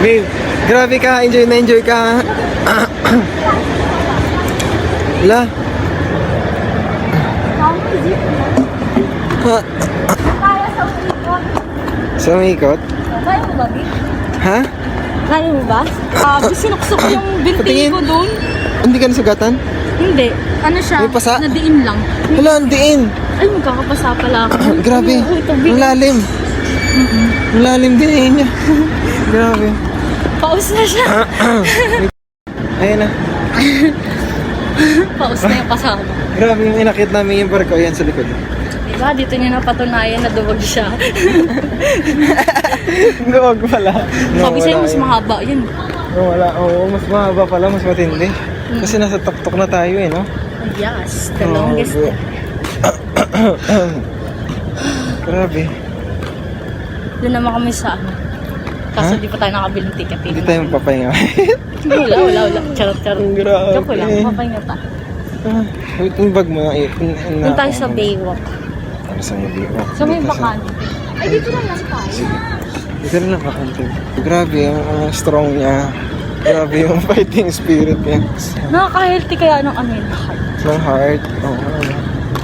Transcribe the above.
Babe, grabe ka. Enjoy na enjoy ka. Wala. Ha? Kaya sa umikot. Sa umikot? Kaya mo ba, Big? Ha? Kaya mo ba? Sinuksok ko yung binti Patingin. ko doon. Hindi ka nasugatan? Hindi. Ano siya? May pasa? Nadiin lang. Hala, ang diin. Ay, magkakapasa pala ako. Grabe. Uy, ito, Big. Ang lalim. Ang lalim din niya. Grabe. Paus na siya. Ayun na. Paus na yung kasama. Grabe yung inakit namin yung barko. Ayan sa likod. Diba? Dito niya napatunayan na duwag siya. Duwag pala. Sabi sa'yo, mas mahaba yun. Wala. Oo, mas mahaba pala. Mas matindi. Kasi nasa tuktok na tayo eh, no? Yes, the longest. Grabe. Doon naman kami sa ano. Kaso di pa tayo nakabiling ticket. Hindi tayo mapapahinga. Wala. Charot. Grabe. Joke lang, mapahinga ta. Yung bag mo. Doon tayo sa Baywalk. Ano sa may biwak? Sa may bakante. Ay, dito lang tayo. Sige. Dito na lang kakante. Grabe yung strong niya. Grabe yung fighting spirit niya. Nakaka-healthy kaya ng ano yun. Ng heart. Oo.